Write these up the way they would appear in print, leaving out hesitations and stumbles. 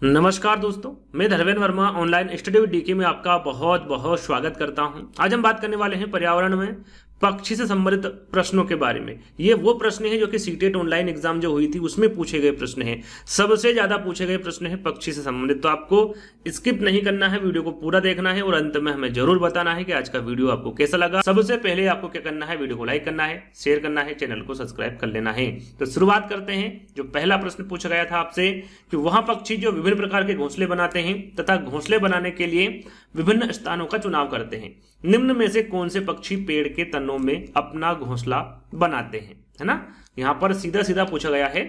नमस्कार दोस्तों, मैं Dharmendra Verma online study with DK में आपका बहुत बहुत स्वागत करता हूं। आज हम बात करने वाले हैं पर्यावरण में पक्षी से संबंधित प्रश्नों के बारे में। ये वो प्रश्न हैं जो कि सीटेट ऑनलाइन एग्जाम जो हुई थी उसमें पूछे गए प्रश्न हैं। सबसे ज्यादा पूछे गए प्रश्न हैं पक्षी से संबंधित। तो आपको स्किप नहीं करना है, वीडियो को पूरा देखना है और अंत में हमें जरूर बताना है कि आज का वीडियो आपको कैसा लगा। सबसे पहले आपको क्या करना है, वीडियो को लाइक करना है, शेयर करना है, चैनल को सब्सक्राइब कर लेना है। तो शुरुआत करते हैं। जो पहला प्रश्न पूछा गया था आपसे कि वह पक्षी जो विभिन्न प्रकार के घोंसले बनाते हैं तथा घोंसले बनाने के लिए विभिन्न स्थानों का चुनाव करते हैं, निम्न में से कौन से पक्षी पेड़ के तनों में अपना घोंसला बनाते हैं, है ना। यहां पर सीधा सीधा पूछा गया है,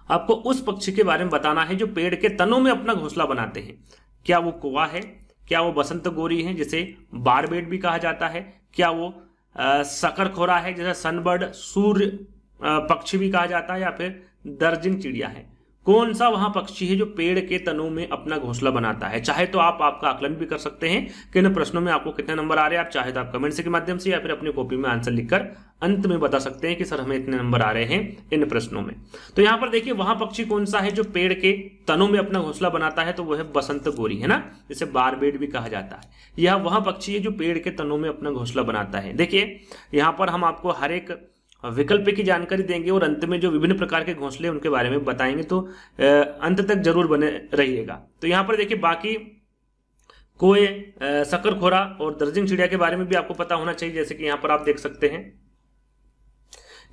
आपको उस पक्षी के बारे में बताना है जो पेड़ के तनों में अपना घोंसला बनाते हैं। क्या वो कौवा है, क्या वो बसंत गोरी है जिसे बारबेट भी कहा जाता है, क्या वो शकरखोरा है जैसे सनबर्ड सूर्य पक्षी भी कहा जाता है, या फिर दर्जिंग चिड़िया है। कौन सा वहां पक्षी है जो पेड़ के तनों में अपना घोंसला बनाता है। चाहे तो आप आपका आकलन भी कर सकते हैं कि इन प्रश्नों में आपको कितने नंबर आ रहे हैं। आप चाहे तो आप कमेंट के माध्यम से या फिर अपनी कॉपी में आंसर लिखकर अंत में बता सकते हैं कि सर हमें इतने नंबर आ रहे हैं इन प्रश्नों में। तो यहां पर देखिए वहां पक्षी कौन सा है जो पेड़ के तनों में अपना घोंसला बनाता है, तो वो है बसंत गोरी, है ना, जिसे बारबेट भी कहा जाता है। यह वह पक्षी है जो पेड़ के तनों में अपना घोंसला बनाता है। देखिए यहां पर हम आपको हर एक विकल्प की जानकारी देंगे और अंत में जो विभिन्न प्रकार के घोंसले उनके बारे में बताएंगे, तो अंत तक जरूर बने रहिएगा। तो यहां पर देखिए बाकी कोए, शकरखोरा और दर्जिंग चिड़िया के बारे में भी आपको पता होना चाहिए। जैसे कि यहां पर आप देख सकते हैं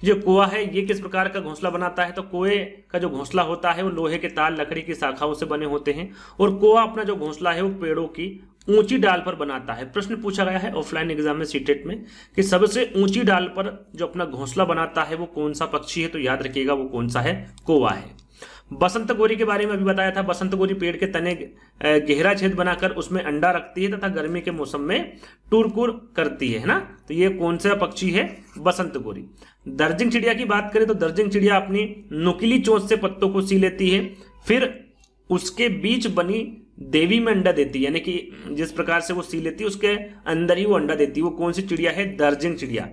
जो कौवा है ये किस प्रकार का घोंसला बनाता है। तो कोए का जो घोंसला होता है वो लोहे के तार लकड़ी की शाखाओं से बने होते हैं और कौवा अपना जो घोंसला है वो पेड़ों की ऊंची डाल पर बनाता है। प्रश्न पूछा गया है ऑफलाइन एग्जाम में सीटेट में कि सबसे ऊंची डाल पर जो अपना घोंसला बनाता है वो कौन सा पक्षी है। तो याद रखिएगा वो कौन सा है, कौवा है। बसंत गोरी के बारे में अभी बताया था। बसंत गोरी पेड़ के तने गहरा छेद बनाकर उसमें अंडा रखती है तथा गर्मी के मौसम में टुरकुर करती है ना। तो ये कौन सा पक्षी है, बसंत गोरी। दर्जिंग चिड़िया की बात करें तो दर्जिंग चिड़िया अपनी नुकीली चोंच से पत्तों को सी लेती है, फिर उसके बीच बनी देवी में अंडा देती है, यानी कि जिस प्रकार से वो सी लेती है उसके अंदर ही वो अंडा देती है। वो कौन सी चिड़िया है, दर्जिंग चिड़िया।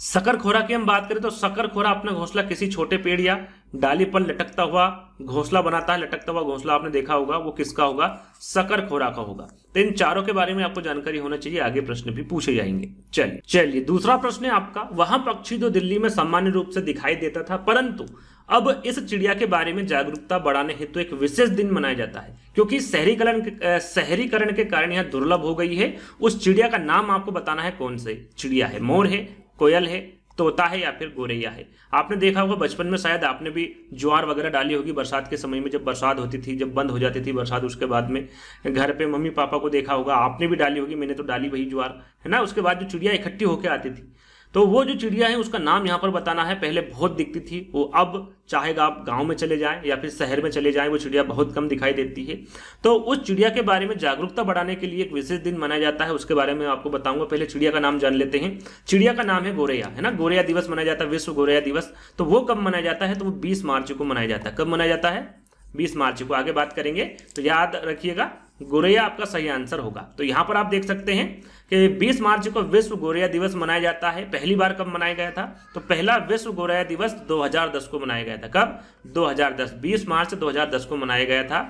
शकरखोरा की हम बात करें तो शकरखोरा अपना घोंसला किसी छोटे पेड़ या डाली पर लटकता हुआ घोंसला बनाता है। लटकता हुआ घोंसला आपने देखा होगा, वो किसका होगा, शकरखोरा का होगा। तो इन चारों के बारे में आपको जानकारी होना चाहिए, आगे प्रश्न भी पूछे जाएंगे। चलिए दूसरा प्रश्न है आपका, वह पक्षी जो दिल्ली में सामान्य रूप से दिखाई देता था परंतु अब इस चिड़िया के बारे में जागरूकता बढ़ाने हेतु एक विशेष दिन मनाया जाता है क्योंकि शहरीकरण के कारण यह दुर्लभ हो गई है। उस चिड़िया का नाम आपको बताना है, कौन सी चिड़िया है। मोर है, कोयल है, तोता है या फिर गोरैया है। आपने देखा होगा बचपन में, शायद आपने भी ज्वार वगैरह डाली होगी बरसात के समय में। जब बरसात होती थी, जब बंद हो जाती थी बरसात, उसके बाद में घर पे मम्मी पापा को देखा होगा, आपने भी डाली होगी, मैंने तो डाली वही ज्वार, है ना। उसके बाद जो चिड़िया इकट्ठी होकर आती थी, तो वो जो चिड़िया है उसका नाम यहाँ पर बताना है। पहले बहुत दिखती थी वो, अब चाहेगा आप गांव में चले जाएं या फिर शहर में चले जाएं, वो चिड़िया बहुत कम दिखाई देती है। तो उस चिड़िया के बारे में जागरूकता बढ़ाने के लिए एक विशेष दिन मनाया जाता है, उसके बारे में आपको बताऊंगा। पहले चिड़िया का नाम जान लेते हैं। चिड़िया का नाम है गोरैया, है ना। गोरैया दिवस मनाया जाता है, विश्व गोरैया दिवस। तो वो कब मनाया जाता है, तो वो 20 मार्च को मनाया जाता है। कब मनाया जाता है, 20 मार्च को। आगे बात करेंगे, तो याद रखिएगा गोरैया आपका सही आंसर होगा। तो यहां पर आप देख सकते हैं कि 20 मार्च को विश्व गोरैया दिवस मनाया जाता है। पहली बार कब मनाया गया था, तो पहला विश्व गोरैया दिवस 2010 को मनाया गया था। कब, 2010, 20 मार्च 2010 को मनाया गया था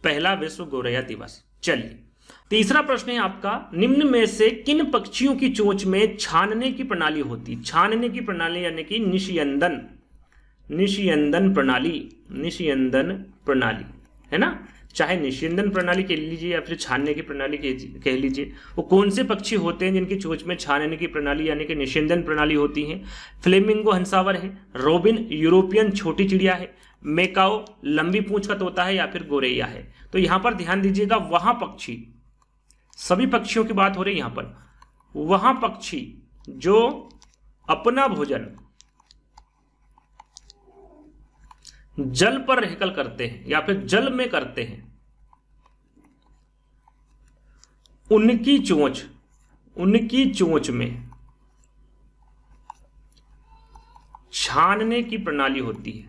पहला विश्व गोरैया दिवस। चलिए तीसरा प्रश्न है आपका, निम्न में से किन पक्षियों की चोंच में छानने की प्रणाली होती। छानने की प्रणाली यानी कि निषयंदन प्रणाली, है ना। चाहे निषयंदन प्रणाली कह लीजिए या फिर छानने की प्रणाली कह लीजिए। वो कौन से पक्षी होते हैं जिनकी चोंच में छानने की प्रणाली यानी कि निषयंदन प्रणाली होती है। फ्लेमिंगो हंसावर है, रोबिन यूरोपियन छोटी चिड़िया है, मेकाओ लंबी पूंछ का तोता है या फिर गोरैया है। तो यहां पर ध्यान दीजिएगा, वहां पक्षी, सभी पक्षियों की बात हो रही है यहां पर, वहां पक्षी जो अपना भोजन जल पर रहकर करते हैं या फिर जल में करते हैं, उनकी चोंच में छानने की प्रणाली होती है।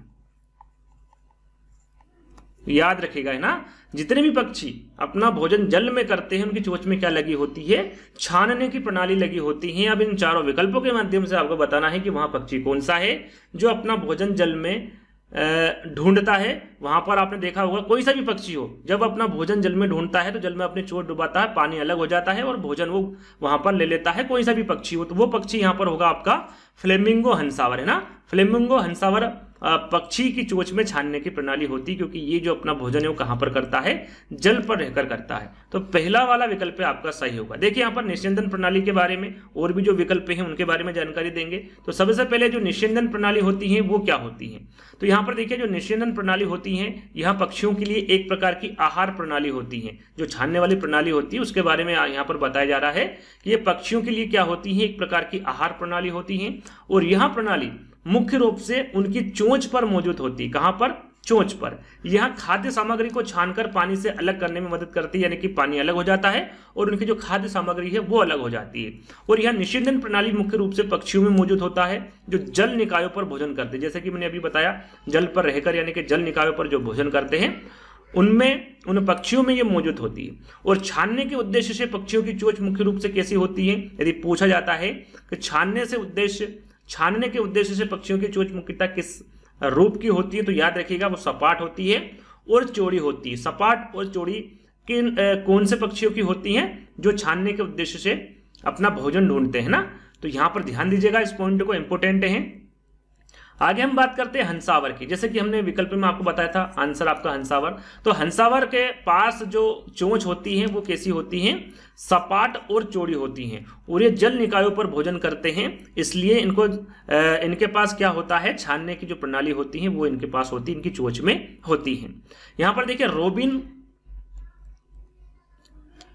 याद रखिएगा, है ना। जितने भी पक्षी अपना भोजन जल में करते हैं उनकी चोंच में क्या लगी होती है, छानने की प्रणाली लगी होती है। अब इन चारों विकल्पों के माध्यम से आपको बताना है कि वहां पक्षी कौन सा है जो अपना भोजन जल में ढूंढता है, वहां पर आपने देखा होगा कोई सा भी पक्षी हो जब अपना भोजन जल में ढूंढता है तो जल में अपनी चोंच डुबाता है, पानी अलग हो जाता है और भोजन वो वहां पर ले लेता है, कोई सा भी पक्षी हो। तो वो पक्षी यहाँ पर होगा आपका फ्लेमिंगो हंसावर, है ना। फ्लेमिंगो हंसावर पक्षी की चोंच में छानने की प्रणाली होती, क्योंकि ये जो अपना भोजन है वो कहां पर करता है, जल पर रहकर करता है। तो पहला वाला विकल्प आपका सही होगा। देखिए यहाँ पर निस्यंदन प्रणाली के बारे में और भी जो विकल्प हैं उनके बारे में जानकारी देंगे। तो सबसे पहले जो निस्यंदन प्रणाली होती है वो क्या होती है, तो यहाँ पर देखिए जो निस्यंदन प्रणाली होती है यह पक्षियों के लिए एक प्रकार की आहार प्रणाली होती है। जो छानने वाली प्रणाली होती है उसके बारे में यहाँ पर बताया जा रहा है कि ये पक्षियों के लिए क्या होती है, एक प्रकार की आहार प्रणाली होती है। और यह प्रणाली मुख्य रूप से उनकी चोंच पर मौजूद होती है। कहां पर, चोंच पर। यह खाद्य सामग्री को छानकर पानी से अलग करने में मदद करती है, यानी कि पानी अलग हो जाता है और उनकी जो खाद्य सामग्री है वो अलग हो जाती है। और यह निस्यंदन प्रणाली मुख्य रूप से पक्षियों में मौजूद होता है जो जल निकायों पर भोजन करते हैं। जैसे कि मैंने अभी बताया, जल पर रहकर यानी कि जल निकायों पर जो भोजन करते हैं उनमें, उन पक्षियों में ये मौजूद होती है। और छानने के उद्देश्य से पक्षियों की चोंच मुख्य रूप से कैसी होती है, यदि पूछा जाता है कि छानने के उद्देश्य से पक्षियों की चोंच मुख्यतः किस रूप की होती है, तो याद रखिएगा वो सपाट होती है और चौड़ी होती है। सपाट और चौड़ी किन कौन से पक्षियों की होती हैं, जो छानने के उद्देश्य से अपना भोजन ढूंढते हैं ना। तो यहां पर ध्यान दीजिएगा, इस पॉइंट को इंपोर्टेंट है। आगे हम बात करते हैं हंसावर की। जैसे कि हमने विकल्प में आपको बताया था, आंसर आपका हंसावर। तो हंसावर के पास जो चोंच होती है वो कैसी होती है, सपाट और चौड़ी होती हैं। और ये जल निकायों पर भोजन करते हैं, इसलिए इनके पास क्या होता है, छानने की जो प्रणाली होती है वो इनके पास होती है, इनकी चोंच में होती है। यहां पर देखिए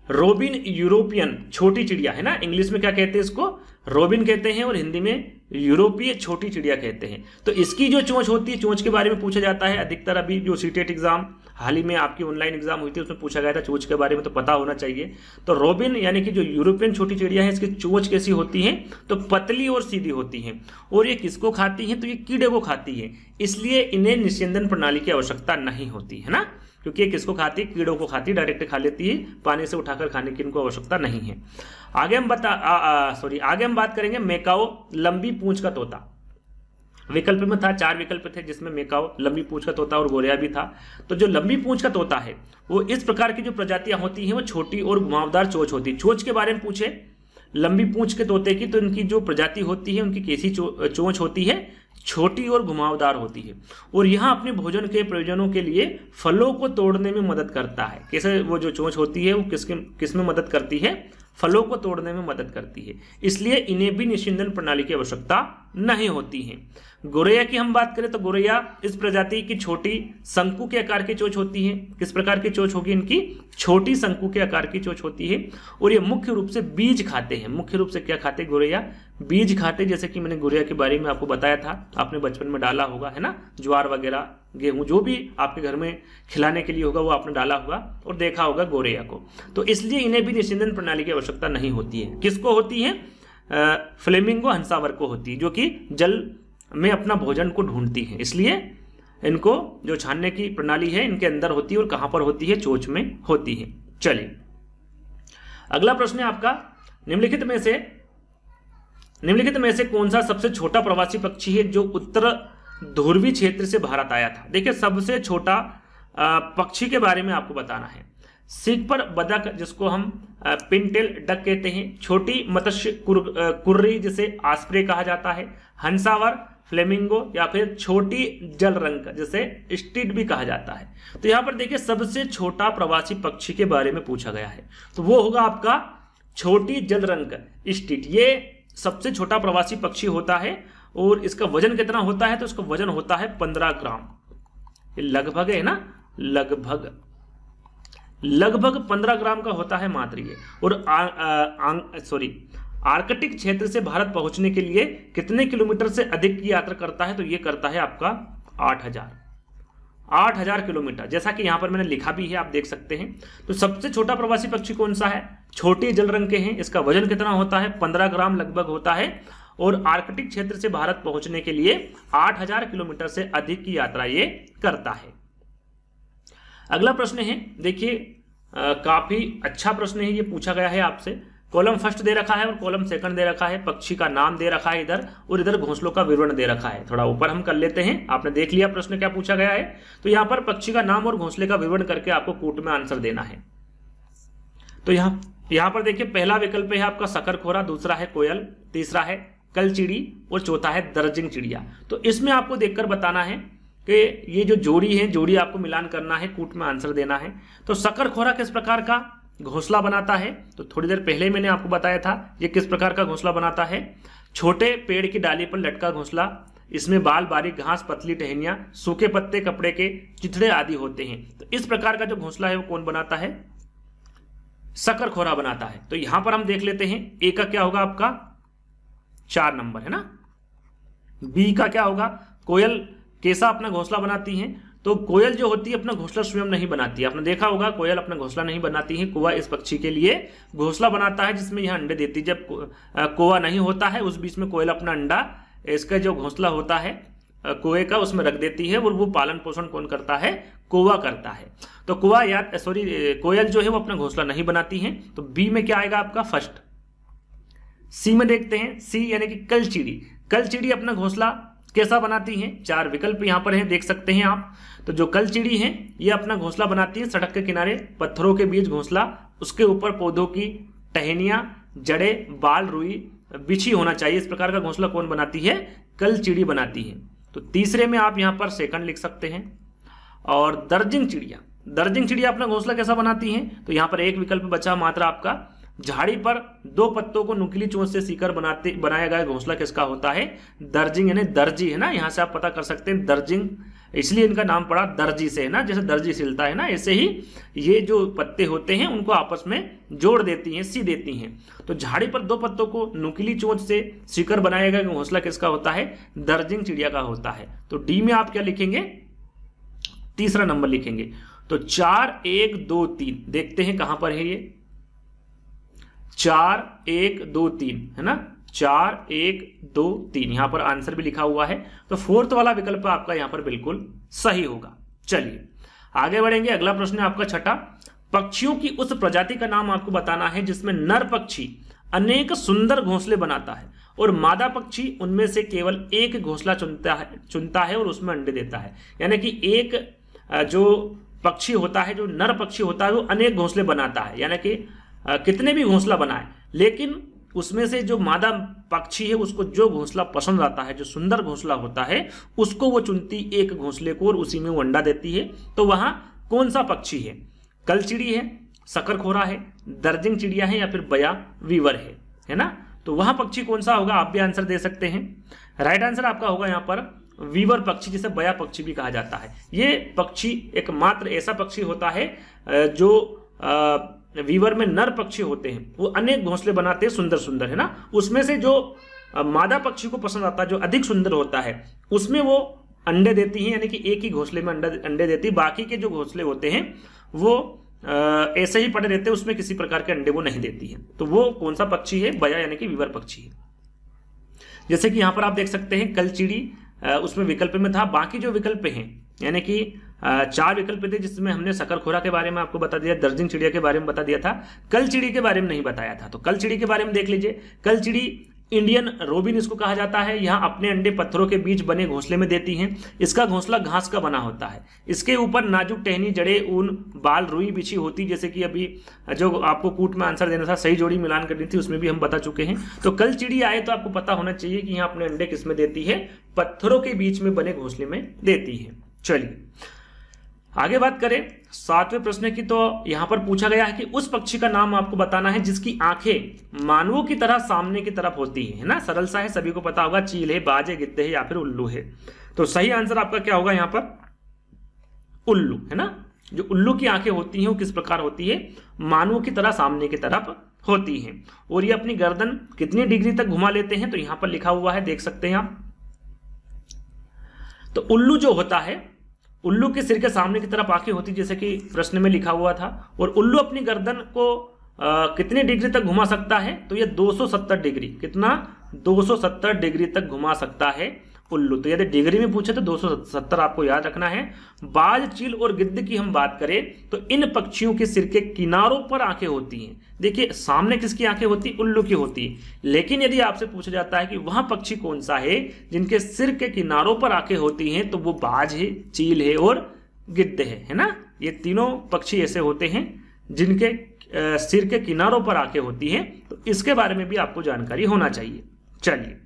रोबिन यूरोपियन छोटी चिड़िया है ना, इंग्लिश में क्या कहते हैं इसको, रोबिन कहते हैं, और हिंदी में यूरोपीय छोटी चिड़िया कहते हैं। तो इसकी जो चोंच होती है, चोंच के बारे में पूछा जाता है अधिकतर। अभी जो सीटेट एग्जाम हाल ही में आपकी ऑनलाइन एग्जाम हुई थी उसमें पूछा गया था, चोंच के बारे में तो पता होना चाहिए। तो रोबिन यानी कि जो यूरोपियन छोटी चिड़िया है, इसकी चोंच कैसी होती है, तो पतली और सीधी होती है। और ये किसको खाती है, तो ये कीड़े को खाती है, इसलिए इन्हें निस्यंदन प्रणाली की आवश्यकता नहीं होती है ना, क्योंकि ये किसको खाती है, कीड़ों को खाती है, डायरेक्ट खा लेती है, पानी से उठाकर खाने की इनको आवश्यकता नहीं है। आगे हम बात करेंगे मेकाओ, लंबी पूंछ का तोता। विकल्प में था, 4 विकल्प थे जिसमें मेकाओ, लंबी पूंछ का तोता और गोरिया भी था। तो जो लंबी पूंछ का तोता है वो इस प्रकार की जो प्रजातियां होती हैं वो छोटी और घुमावदार चोंच होती है। चोंच के बारे में पूछे लंबी पूंछ के तोते की, तो इनकी जो प्रजाति होती है उनकी कैसी चोंच होती है, छोटी और घुमावदार होती है। और यह अपने भोजन के प्रयोजनों के लिए फलों को तोड़ने में मदद करता है। कैसे वो जो चोंच होती है वो किस में मदद करती है, फलों को तोड़ने में मदद करती है, इसलिए इन्हें भी निस्यंदन प्रणाली की आवश्यकता नहीं होती है। गोरैया की हम बात करें तो गोरैया इस प्रजाति की छोटी शंकु के आकार की चोंच होती है। किस प्रकार की चोंच होगी इनकी, छोटी शंकु के आकार की चोंच होती है। और ये मुख्य रूप से बीज खाते हैं। मुख्य रूप से क्या खाते हैं गोरैया, बीज खाते। जैसे कि मैंने गोरैया के बारे में आपको बताया था, आपने बचपन में डाला होगा है ना, ज्वार वगैरह गेहूं जो भी आपके घर में खिलाने के लिए होगा वो आपने डाला होगा और देखा होगा गोरैया को। तो इसलिए इन्हें भी निस्यंदन प्रणाली की आवश्यकता नहीं होती है। किसको होती है, फ्लेमिंगो हंसावर को होती है, जो कि जल में अपना भोजन को ढूंढती है, इसलिए इनको जो छानने की प्रणाली है इनके अंदर होती है। और कहां पर होती है, चोंच में होती है। चलिए अगला प्रश्न है आपका, निम्नलिखित में से कौन सा सबसे छोटा प्रवासी पक्षी है जो उत्तर ध्रुवीय क्षेत्र से भारत आया था। देखिए सबसे छोटा पक्षी के बारे में आपको बताना है। सीख पर बदक जिसको हम पिनटेल डक कहते हैं, छोटी मत्स्य कुर्री जिसे आस्प्रे कहा जाता है, हंसावर, फ्लेमिंगो या फिर छोटी जल रंक जिसे स्टिड भी कहा जाता है। तो यहां पर देखिए सबसे छोटा प्रवासी पक्षी के बारे में पूछा गया है, तो वो होगा आपका छोटी जल रंक स्टिड। ये सबसे छोटा प्रवासी पक्षी होता है और इसका वजन कितना होता है, तो इसका वजन होता है 15 ग्राम। लगभग है ना, लगभग 15 ग्राम का होता है मात्र ये। और आर्कटिक क्षेत्र से भारत पहुंचने के लिए कितने किलोमीटर से अधिक की यात्रा करता है, तो ये करता है आपका 8000 किलोमीटर, जैसा कि यहां पर मैंने लिखा भी है, आप देख सकते हैं। तो सबसे छोटा प्रवासी पक्षी कौन सा है, छोटे जल रंग के हैं। इसका वजन कितना होता है, 15 ग्राम लगभग होता है। और आर्कटिक क्षेत्र से भारत पहुंचने के लिए 8000 किलोमीटर से अधिक की यात्रा ये करता है। अगला प्रश्न है, देखिए काफी अच्छा प्रश्न है, ये पूछा गया है आपसे। कॉलम फर्स्ट दे रखा है और कॉलम सेकंड दे रखा है, पक्षी का नाम दे रखा है इधर, और इधर घोंसलों का विवरण दे रखा है। थोड़ा ऊपर हम कर लेते हैं। आपने देख लिया प्रश्न क्या पूछा गया है, तो यहाँ पर पक्षी का नाम और घोंसले का विवरण करके आपको कोट में आंसर देना है। तो यहाँ पर देखिए पहला विकल्प है आपका शकरखोरा, दूसरा है कोयल, तीसरा है कलचिड़ी और चौथा है दर्जिंग चिड़िया। तो इसमें आपको देखकर बताना है कि ये जो जोड़ी है, जोड़ी आपको मिलान करना है, कूट में आंसर देना है। तो शकरखोरा किस प्रकार का घोंसला बनाता है, तो थोड़ी देर पहले मैंने आपको बताया था ये किस प्रकार का घोंसला बनाता है। छोटे पेड़ की डाली पर लटका घोंसला, इसमें बाल, बारीक घास, पतली टहनियां, सूखे पत्ते, कपड़े के चिथड़े आदि होते हैं। तो इस प्रकार का जो घोंसला है वो कौन बनाता है, शकरखोरा बनाता है। तो यहां पर हम देख लेते हैं ए का क्या होगा आपका 4 नंबर है ना। बी का क्या होगा, कोयल कैसा अपना घोंसला बनाती है, तो कोयल जो होती है अपना घोंसला स्वयं नहीं बनाती है। आपने देखा होगा कोयल अपना घोंसला नहीं बनाती है, कौवा इस पक्षी के लिए घोंसला बनाता है जिसमें यह अंडे देती है। जब कौवा नहीं होता है उस बीच में कोयल अपना अंडा, इसका जो घोंसला होता है कौवे का, उसमें रख देती है और वो पालन पोषण कौन करता है, कौवा करता है। तो कोयल जो है वो अपना घोंसला नहीं बनाती है। तो बी में क्या आएगा आपका फर्स्ट। सी में देखते हैं, सी यानी कि कलचिड़ी। कलचिड़ी अपना घोंसला कैसा बनाती हैं, 4 विकल्प यहां पर हैं, देख सकते हैं आप। तो जो कलचिड़ी है ये अपना घोंसला बनाती है सड़क के किनारे, पत्थरों के बीच घोंसला, उसके ऊपर पौधों की टहनियां, जड़ें, बाल, रुई बिछी होना चाहिए। इस प्रकार का घोंसला कौन बनाती है, कलचिड़ी बनाती है। तो तीसरे में आप यहां पर सेकंड लिख सकते हैं। और दर्जिंग चिड़िया, दर्जिंग चिड़िया अपना घोंसला कैसा बनाती है, तो यहां पर एक विकल्प बचा मात्र आपका। झाड़ी पर 2 पत्तों को नुकीली चोंच से सीकर बनाया गया घोंसला किसका होता है, दर्जिंग यानी दर्जी है ना। यहां से आप पता कर सकते हैं दर्जिंग, इसलिए इनका नाम पड़ा दर्जी से है ना, जैसे दर्जी सिलता है ना, ऐसे ही ये जो पत्ते होते हैं उनको आपस में जोड़ देती हैं, सी देती हैं। तो झाड़ी पर 2 पत्तों को नुकीली चोंच से सीकर बनाया गया घोंसला किसका होता है, दर्जिंग चिड़िया का होता है। तो डी में आप क्या लिखेंगे, तीसरा नंबर लिखेंगे। तो 4 1 2 3 देखते हैं कहां पर है ये, 4 1 2 3 है ना, 4 1 2 3 यहां पर आंसर भी लिखा हुआ है। तो 4th वाला विकल्प आपका यहां पर बिल्कुल सही होगा। चलिए आगे बढ़ेंगे। अगला प्रश्न है आपका छठा। पक्षियों की उस प्रजाति का नाम आपको बताना है जिसमें नर पक्षी अनेक सुंदर घोंसले बनाता है और मादा पक्षी उनमें से केवल एक घोंसला चुनता है और उसमें अंडे देता है। यानी कि एक जो पक्षी होता है, जो नर पक्षी होता है, वो अनेक घोंसले बनाता है, यानी कि कितने भी घोंसला बनाए, लेकिन उसमें से जो मादा पक्षी है उसको जो घोंसला पसंद आता है, जो सुंदर घोंसला होता है, उसको वो चुनती एक घोंसले को और उसी में वो अंडा देती है। तो वहां कौन सा पक्षी है, कलचिड़ी है, शकरखोरा है, दर्जिंग चिड़िया है या फिर बया वीवर है ना। तो वहां पक्षी कौन सा होगा, आप भी आंसर दे सकते हैं। राइट आंसर आपका होगा यहाँ पर वीवर पक्षी, जिसे बया पक्षी भी कहा जाता है। ये पक्षी एकमात्र ऐसा पक्षी होता है जो वीवर में नर पक्षी होते हैं, वो अनेक घोंसले बनाते हैं सुंदर सुंदर है ना। उसमें से जो मादा पक्षी को पसंद आता है, जो अधिक सुंदर होता है, उसमें वो अंडे देती हैं, यानी कि एक ही घोंसले में अंडे देती है। बाकी के जो घोंसले होते हैं वो ऐसे ही पड़े रहते हैं, उसमें किसी प्रकार के अंडे वो नहीं देती है। तो वो कौन सा पक्षी है, बया यानी कि वीवर पक्षी है। जैसे कि यहां पर आप देख सकते हैं कलचिड़ी उसमें विकल्प में था। बाकी जो विकल्प हैं यानी कि 4 विकल्प थे, जिसमें हमने शकरखोरा के बारे में आपको बता दिया, दर्जिंग चिड़िया के बारे में बता दिया था, कलचिड़ी के बारे में नहीं बताया था। तो कलचिड़ी के बारे में देख लीजिए। कलचिड़ी इंडियन रोबिन इसको कहा जाता है। यहाँ अपने अंडे पत्थरों के बीच बने घोंसले में देती हैं। इसका घोंसला घास का बना होता है। इसके ऊपर नाजुक टहनी, जड़े, ऊन, बाल, रुई बिछी होती, जैसे कि अभी जो आपको कूट में आंसर देना था, सही जोड़ी मिलान करनी थी, उसमें भी हम बता चुके हैं। तो कलचिड़ी आए तो आपको पता होना चाहिए कि यहाँ अपने अंडे किस में देती है, पत्थरों के बीच में बने घोंसले में देती है। चलिए आगे बात करें 7वें प्रश्न की। तो यहां पर पूछा गया है कि उस पक्षी का नाम आपको बताना है जिसकी आंखें मानवों की तरह सामने की तरफ होती है ना। सरल सा है, सभी को पता होगा, चील है, बाज है, गिद्ध है या फिर उल्लू है। तो सही आंसर आपका क्या होगा यहां पर, उल्लू है ना। जो उल्लू की आंखें होती हैं वो किस प्रकार होती है, मानवों की तरह सामने की तरफ होती हैं। और ये अपनी गर्दन कितनी डिग्री तक घुमा लेते हैं, तो यहां पर लिखा हुआ है, देख सकते हैं आप। तो उल्लू जो होता है, उल्लू के सिर के सामने की तरफ आंखें होती, जैसे कि प्रश्न में लिखा हुआ था। और उल्लू अपनी गर्दन को कितनी डिग्री तक घुमा सकता है, तो ये 270 डिग्री, कितना 270 डिग्री तक घुमा सकता है। उल्लू। तो यदि डिग्री में पूछे तो 270 आपको याद रखना है। बाज, चील और गिद्ध की हम बात करें तो इन पक्षियों के सिर के किनारों पर आंखें होती हैं। देखिए सामने किसकी आंखें होती, उल्लू की होती है। लेकिन यदि आपसे पूछा जाता है कि वह पक्षी कौन सा है जिनके सिर के किनारों पर आंखें होती हैं, तो वो बाज है, चील है और गिद्ध है ना। ये तीनों पक्षी ऐसे होते हैं जिनके सिर के किनारों पर आंखें होती हैं। तो इसके बारे में भी आपको जानकारी होना चाहिए। चलिए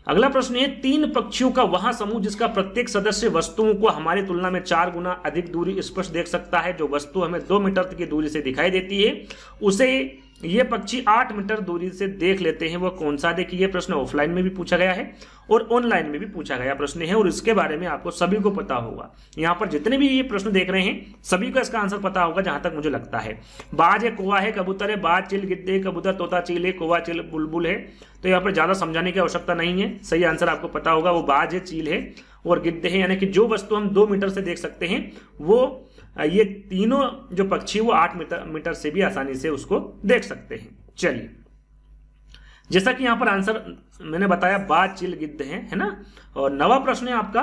अगला प्रश्न है, 3 पक्षियों का वह समूह जिसका प्रत्येक सदस्य वस्तुओं को हमारी तुलना में 4 गुना अधिक दूरी स्पष्ट देख सकता है। जो वस्तु हमें 2 मीटर की दूरी से दिखाई देती है उसे ये पक्षी 8 मीटर दूरी से देख लेते हैं, वो कौन सा। देखिए ये प्रश्न ऑफलाइन में भी पूछा गया है और ऑनलाइन में भी पूछा गया प्रश्न है और इसके बारे में आपको सभी को पता होगा। यहाँ पर जितने भी ये प्रश्न देख रहे हैं सभी को इसका आंसर पता होगा जहां तक मुझे लगता है। बाज है, कौवा है, कबूतर है, बाज, चिल, गिद्ध है, कबूतर, तोता, चील है, कौवा, चिल, बुलबुल है। तो यहाँ पर ज्यादा समझाने की आवश्यकता नहीं है, सही आंसर आपको पता होगा। वो बाज है, चील है और गिद्ध है। यानी कि जो वस्तु हम 2 मीटर से देख सकते हैं वो ये तीनों जो पक्षी वो 8 मीटर से भी आसानी से उसको देख सकते हैं। चलिए जैसा कि यहां पर आंसर मैंने बताया बाज, चिल, गिद्ध है ना। और नवा प्रश्न है आपका,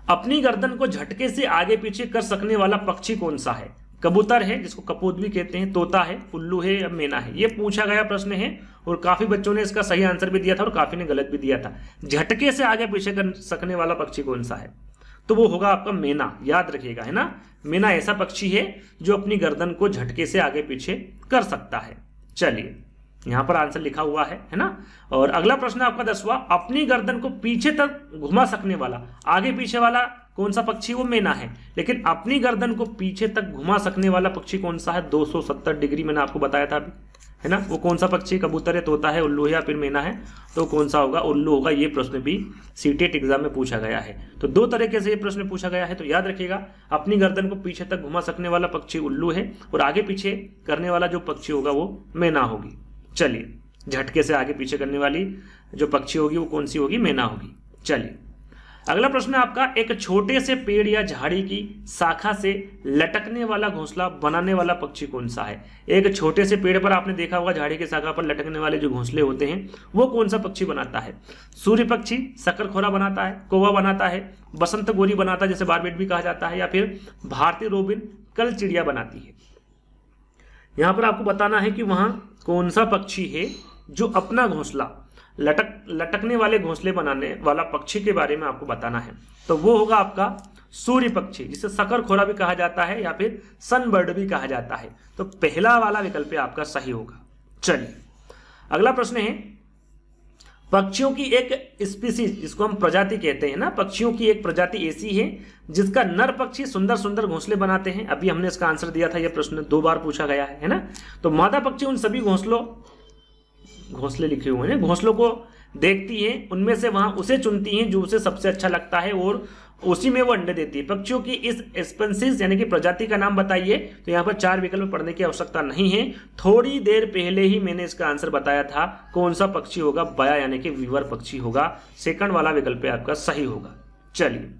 अपनी गर्दन को झटके से आगे पीछे कर सकने वाला पक्षी कौन सा है। कबूतर है जिसको कपोत भी कहते हैं, तोता है, उल्लू है या मैना है। ये पूछा गया प्रश्न है और काफी बच्चों ने इसका सही आंसर भी दिया था और काफी ने गलत भी दिया था। झटके से आगे पीछे कर सकने वाला पक्षी कौन सा है, तो वो होगा आपका मैना। याद रखिएगा है ना, मैना ऐसा पक्षी है जो अपनी गर्दन को झटके से आगे पीछे कर सकता है। चलिए यहां पर आंसर लिखा हुआ है ना। और अगला प्रश्न आपका 10वां, अपनी गर्दन को पीछे तक घुमा सकने वाला, आगे पीछे वाला कौन सा पक्षी, वो मैना है। लेकिन अपनी गर्दन को पीछे तक घुमा सकने वाला पक्षी कौन सा है, 270 डिग्री मैंने आपको बताया था अभी है ना। वो कौन सा पक्षी, कबूतर है, तोता है, उल्लू है या फिर मैना है, तो कौन सा होगा, उल्लू होगा। ये प्रश्न भी सीटेट एग्जाम में पूछा गया है। तो 2 तरीके से ये प्रश्न पूछा गया है, तो याद रखिएगा अपनी गर्दन को पीछे तक घुमा सकने वाला पक्षी उल्लू है और आगे पीछे करने वाला जो पक्षी होगा वो मैना होगी। चलिए झटके से आगे पीछे करने वाली जो पक्षी होगी वो कौन सी होगी, मैना होगी। चलिए अगला प्रश्न है आपका, एक छोटे से पेड़ या झाड़ी की शाखा से लटकने वाला घोंसला बनाने वाला पक्षी कौन सा है। एक छोटे से पेड़ पर आपने देखा होगा झाड़ी की शाखा पर लटकने वाले जो घोंसले होते हैं वो कौन सा पक्षी बनाता है। सूर्य पक्षी, शकरखोरा बनाता है, कौवा बनाता है, बसंत गोरी बनाता है जिसे बारबेट भी कहा जाता है, या फिर भारतीय रोबिन कल चिड़िया बनाती है। यहां पर आपको बताना है कि वहां कौन सा पक्षी है जो अपना घोंसला लटकने वाले घोंसले बनाने वाला पक्षी के बारे में आपको बताना है। तो वो होगा आपका सूर्य पक्षी जिसे शकरखोरा भी कहा जाता है या फिर सनबर्ड भी कहा जाता है। तो पहला वाला विकल्प आपका सही होगा। चलिए अगला प्रश्न है, पक्षियों की एक स्पीसीज जिसको हम प्रजाति कहते हैं ना, पक्षियों की एक प्रजाति ऐसी है जिसका नर पक्षी सुंदर सुंदर घोंसले बनाते हैं। अभी हमने इसका आंसर दिया था, यह प्रश्न 2 बार पूछा गया है ना। तो मादा पक्षी उन सभी घोंसले लिखे हुए हैं, घोंसलों को देखती है, उनमें से वहां उसे चुनती है जो उसे सबसे अच्छा लगता है और उसी में वो अंडे देती है। पक्षियों की इस स्पीसीज यानी कि प्रजाति का नाम बताइए। तो यहाँ पर 4 विकल्प पढ़ने की आवश्यकता नहीं है, थोड़ी देर पहले ही मैंने इसका आंसर बताया था। कौन सा पक्षी होगा, बया यानी कि वीवर पक्षी होगा। सेकंड वाला विकल्प आपका सही होगा। चलिए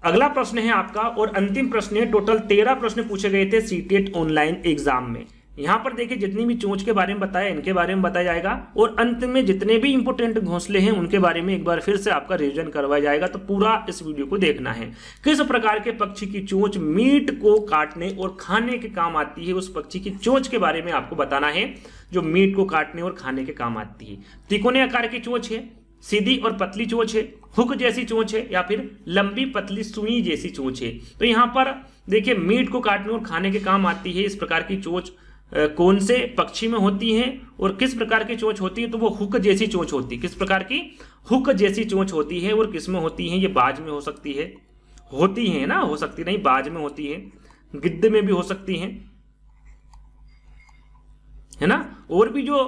अगला प्रश्न है आपका और अंतिम प्रश्न है। टोटल 13 प्रश्न पूछे गए थे सीटेट ऑनलाइन एग्जाम में। यहां पर देखिए जितनी भी चोंच के बारे में बताया इनके बारे में बताया जाएगा और अंत में जितने भी इंपोर्टेंट घोंसले हैं उनके बारे में एक बार फिर से आपका रिवीजन करवाया जाएगा। तो पूरा इस वीडियो को देखना है। किस प्रकार के पक्षी की चोंच मीट को काटने और खाने के काम आती है, उस पक्षी की चोंच के बारे में आपको बताना है जो मीट को काटने और खाने के काम आती है। तिकोने आकार की चोंच है, सीधी और पतली चोंच है, हुक जैसी चोंच है या फिर लंबी पतली सुई जैसी चोंच है। तो यहाँ पर देखिए मीट को काटने और खाने के काम आती है। इस प्रकार की चोंच कौन से पक्षी में होती है और किस प्रकार की चोंच होती है, तो वो हुक जैसी चोंच होती है। किस प्रकार की, हुक जैसी चोंच होती है। और किस में होती है, ये बाज में हो सकती है, होती है ना, हो सकती नहीं, बाज में होती है, गिद्ध में भी हो सकती है ना। और भी जो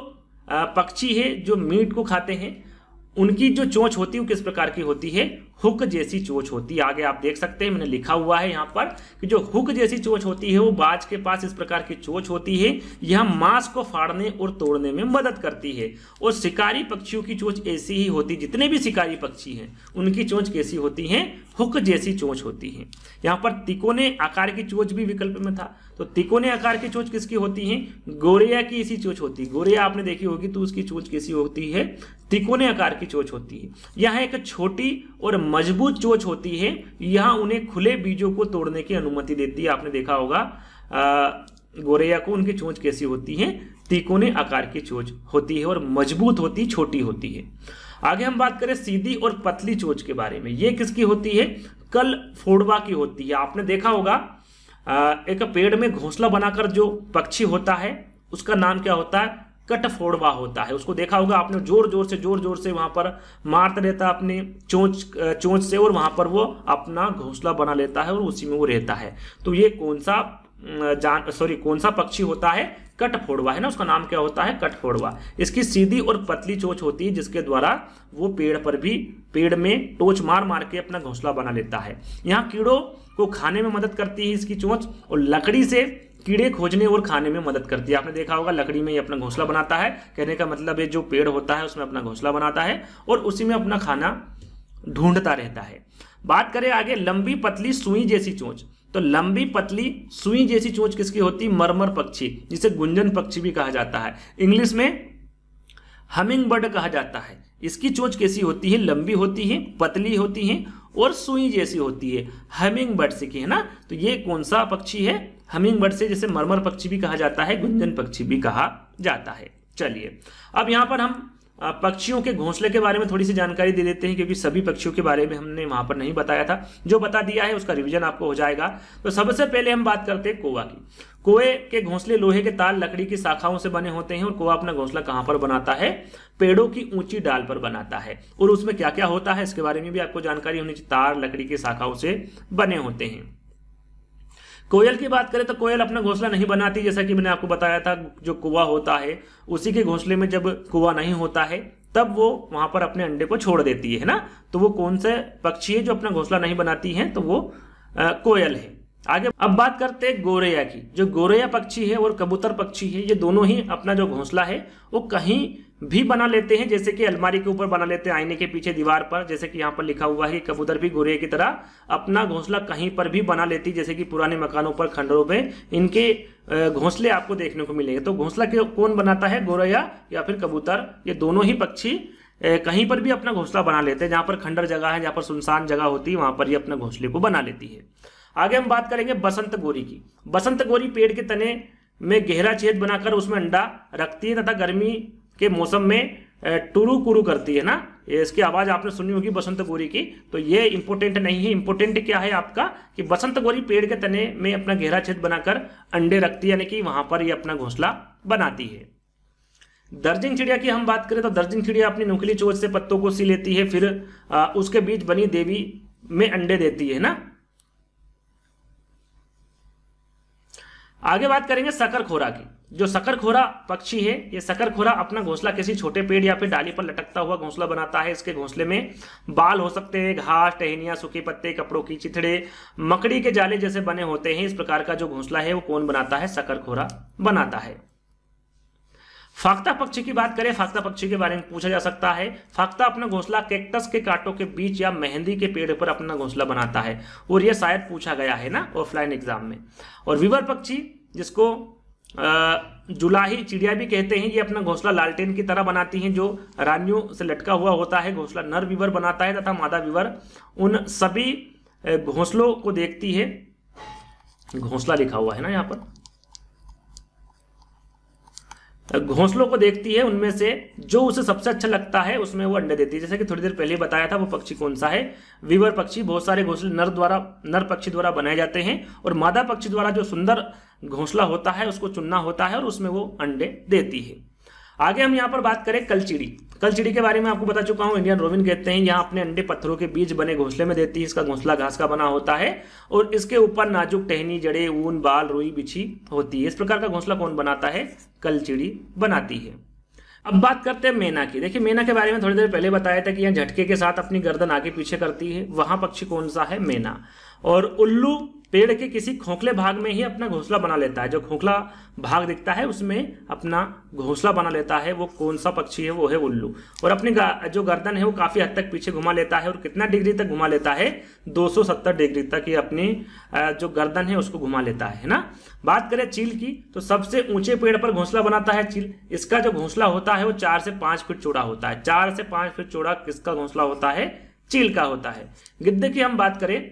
पक्षी है जो मीट को खाते हैं उनकी जो चोंच होती है वो किस प्रकार की होती है, हुक जैसी चोंच होती है। आगे आप देख सकते हैं मैंने लिखा हुआ है यहाँ पर कि जो हुक जैसी चोंच होती है वो बाज के पास इस प्रकार की चोंच होती है। यह मांस को फाड़ने और तोड़ने में मदद करती है। और शिकारी पक्षियों की चोंच ऐसी ही होती, जितने भी शिकारी पक्षी हैं उनकी चोंच कैसी होती है, हुक जैसी चोंच होती है। यहाँ पर तिकोने आकार की चोंच भी विकल्प में था, तो तिकोने आकार की चोंच किसकी होती है, गोरैया की ऐसी चोंच होती है। गोरैया आपने देखी होगी तो उसकी चोंच कैसी होती है, तिकोने आकार की चोंच होती है। यहाँ एक छोटी और मजबूत चोंच होती है, यहाँ उन्हें खुले बीजों को तोड़ने की अनुमति देती है। आपने देखा होगा गोरैया को उनकी चोंच कैसी होती है, तिकोने आकार की चोंच होती है और मजबूत होती, छोटी होती है। आगे हम बात करें सीधी और पतली चोंच के बारे में। ये किसकी होती है, कल फोड़वा की होती है। आपने देखा होगा एक पेड़ में घोंसला बनाकर जो पक्षी होता है उसका नाम क्या होता है, कटफोड़वा होता है। उसको देखा होगा आपने, जोर जोर से वहां पर मारता रहता है अपने चोंच से और वहां पर वो अपना घोंसला बना लेता है और उसी में वो रहता है। तो ये कौन सा पक्षी होता है, कटफोड़वा है ना, उसका नाम क्या होता है, कटफोड़वा। इसकी सीधी और पतली चोंच होती है जिसके द्वारा वो पेड़ में टोच मार मार के अपना घोंसला बना लेता है। यहाँ कीड़ों को खाने में मदद करती है इसकी चोंच, और लकड़ी से कीड़े खोजने और खाने में मदद करती है। आपने देखा होगा लकड़ी में ये अपना घोंसला बनाता है, कहने का मतलब है जो पेड़ होता है उसमें अपना घोंसला बनाता है और उसी में अपना खाना ढूंढता रहता है। बात करें आगे लंबी पतली सुई जैसी चोंच, तो लंबी पतली सुई जैसी चोंच किसकी होती, मरमर पक्षी, जिसे गुंजन पक्षी भी कहा जाता है, इंग्लिश में हमिंग बर्ड कहा जाता है। इसकी चोंच कैसी होती है, लंबी होती है, पतली होती है और सुई जैसी होती है। हमिंग बर्ड से की है ना, तो ये कौन सा पक्षी है, हमिंग बर्ड से, जिसे मरमर पक्षी भी कहा जाता है, गुंजन पक्षी भी कहा जाता है। चलिए अब यहाँ पर हम पक्षियों के घोंसले के बारे में थोड़ी सी जानकारी दे देते हैं, क्योंकि सभी पक्षियों के बारे में हमने वहां पर नहीं बताया था। जो बता दिया है उसका रिवीजन आपको हो जाएगा। तो सबसे पहले हम बात करते हैं कौवा की। कौवे के घोंसले लोहे के तार लकड़ी की शाखाओं से बने होते हैं और कौवा अपना घोंसला कहां पर बनाता है, पेड़ों की ऊंची डाल पर बनाता है। और उसमें क्या क्या होता है इसके बारे में भी आपको जानकारी होनी चाहिए। तार लकड़ी की शाखाओं से बने होते हैं। कोयल की बात करें तो कोयल अपना घोंसला नहीं बनाती, जैसा कि मैंने आपको बताया था। जो कौवा होता है उसी के घोंसले में जब कौवा नहीं होता है तब वो वहां पर अपने अंडे को छोड़ देती है ना। तो वो कौन से पक्षी है जो अपना घोंसला नहीं बनाती है, तो वो कोयल है। आगे अब बात करते हैं गोरैया की। जो गोरैया पक्षी है और कबूतर पक्षी है, ये दोनों ही अपना जो घोंसला है वो कहीं भी बना लेते हैं, जैसे कि अलमारी के ऊपर बना लेते हैं, आईने के पीछे दीवार पर। जैसे कि यहाँ पर लिखा हुआ है कि कबूतर भी गोरैया की तरह अपना घोंसला कहीं पर भी बना लेती, जैसे कि पुराने मकानों पर, खंडरों में इनके घोंसले आपको देखने को मिलेंगे। तो घोंसला कौन बनाता है, गोरैया या फिर कबूतर। ये दोनों ही पक्षी कहीं पर भी अपना घोंसला बना लेते हैं। जहां पर खंडर जगह है, जहां पर सुनसान जगह होती है, वहां पर ये अपने घोंसले को बना लेती है। आगे हम बात करेंगे बसंत गोरी की। बसंत गोरी पेड़ के तने में गहरा छेद बनाकर उसमें अंडा रखती है तथा गर्मी के मौसम में टुरु कुरु करती है ना। इसकी आवाज आपने सुनी होगी बसंत गोरी की। तो ये इंपोर्टेंट नहीं है। इंपोर्टेंट क्या है आपका कि बसंत गोरी पेड़ के तने में अपना गहरा छेद बनाकर अंडे रखती है, यानी कि वहां पर ये अपना घोंसला बनाती है। दर्जन चिड़िया की हम बात करें तो दर्जन चिड़िया अपनी नुकीली चोंच से पत्तों को सी लेती है, फिर उसके बीच बनी देवी में अंडे देती है ना। आगे बात करेंगे शकरखोरा की। जो शकरखोरा पक्षी है, ये शकरखोरा अपना घोंसला किसी छोटे पेड़ या फिर डाली पर लटकता हुआ घोंसला बनाता है। इसके घोंसले में बाल हो सकते हैं, घास, टहनियां, सूखे पत्ते, कपड़ों की चिथड़े, मकड़ी के जाले जैसे बने होते हैं। इस प्रकार का जो घोंसला है वो कौन बनाता है, शकरखोरा बनाता है। फाख्ता पक्षी की बात करें, फाख्ता पक्षी के बारे में पूछा जा सकता है। फाख्ता अपना घोंसला कैक्टस के कांटों के बीच या मेहंदी के पेड़ पर अपना घोंसला बनाता है, और यह शायद पूछा गया है ना ऑफलाइन एग्जाम में। और वीवर पक्षी, जिसको जुलाही चिड़िया भी कहते हैं, ये अपना घोंसला लालटेन की तरह बनाती हैं, जो रानियों से लटका हुआ होता है। घोंसला नर वीवर बनाता है तथा मादा वीवर उन सभी घोंसलों को देखती है। घोंसला लिखा हुआ है ना यहाँ पर, घोंसलों को देखती है, उनमें से जो उसे सबसे अच्छा लगता है उसमें वो अंडे देती है। जैसे कि थोड़ी देर पहले बताया था वो पक्षी कौन सा है, वीवर पक्षी। बहुत सारे घोंसले नर पक्षी द्वारा बनाए जाते हैं, और मादा पक्षी द्वारा जो सुंदर घोंसला होता है उसको चुनना होता है और उसमें वो अंडे देती है। आगे हम यहाँ पर बात करें कलचिड़ी। कलचिड़ी के बारे में आपको बता चुका हूँ, इंडियन रोविन कहते हैं। यहाँ अपने अंडे पत्थरों के बीच बने घोंसले में देती है। इसका घोंसला घास का बना होता है और इसके ऊपर नाजुक टहनी, जड़े, ऊन, बाल, रुई बिछी होती है। इस प्रकार का घोंसला कौन बनाता है, कलचिड़ी बनाती है। अब बात करते हैं मैना की। देखिए मैना के बारे में थोड़ी देर पहले बताया था कि यहाँ झटके के साथ अपनी गर्दन आगे पीछे करती है, वहां पक्षी कौन सा है? मैना। और उल्लू पेड़ के किसी खोखले भाग में ही अपना घोंसला बना लेता है, जो खोखला भाग दिखता है उसमें अपना घोंसला बना लेता है, वो कौन सा पक्षी है? वो है उल्लू। और अपनी जो गर्दन है वो काफी हद तक पीछे घुमा लेता है, और कितना डिग्री तक घुमा लेता है? 270 डिग्री तक ये अपनी जो गर्दन है उसको घुमा लेता है ना। बात करें चील की, तो सबसे ऊंचे पेड़ पर घोंसला बनाता है चील। इसका जो घोंसला होता है वो 4 से 5 फीट चौड़ा होता है। 4 से 5 फीट चौड़ा किसका घोंसला होता है? चील का होता है। गिद्ध की हम बात करें,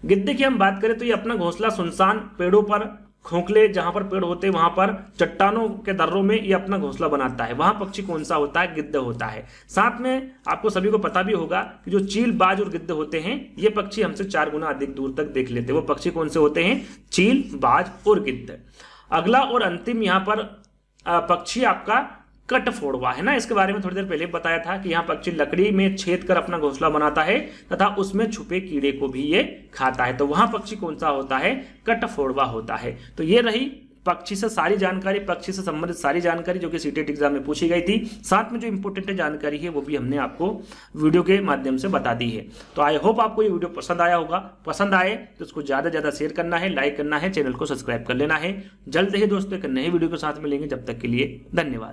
गिद्ध की हम बात करें तो ये अपना घोंसला सुनसान पेड़ों पर, खोखले जहां पर पेड़ होते हैं वहां पर चट्टानों के दर्रों में ये अपना घोंसला बनाता है। वहां पक्षी कौन सा होता है? गिद्ध होता है। साथ में आपको सभी को पता भी होगा कि जो चील, बाज और गिद्ध होते हैं ये पक्षी हमसे 4 गुना अधिक दूर तक देख लेते हैं। वो पक्षी कौन से होते हैं? चील, बाज और गिद्ध। अगला और अंतिम यहाँ पर पक्षी आपका कटफोड़वा है ना। इसके बारे में थोड़ी देर पहले बताया था कि यहाँ पक्षी लकड़ी में छेद कर अपना घोंसला बनाता है तथा उसमें छुपे कीड़े को भी ये खाता है। तो वहां पक्षी कौन सा होता है? कटफोड़वा होता है। तो ये रही पक्षी से सारी जानकारी, पक्षी से संबंधित सारी जानकारी जो कि सीटेट एग्जाम में पूछी गई थी। साथ में जो इंपोर्टेंट जानकारी है वो भी हमने आपको वीडियो के माध्यम से बता दी है। तो आई होप आपको ये वीडियो पसंद आया होगा। पसंद आए तो इसको ज्यादा से ज्यादा शेयर करना है, लाइक करना है, चैनल को सब्सक्राइब कर लेना है। जल्द ही दोस्तों एक नए वीडियो के साथ मिलेंगे, जब तक के लिए धन्यवाद।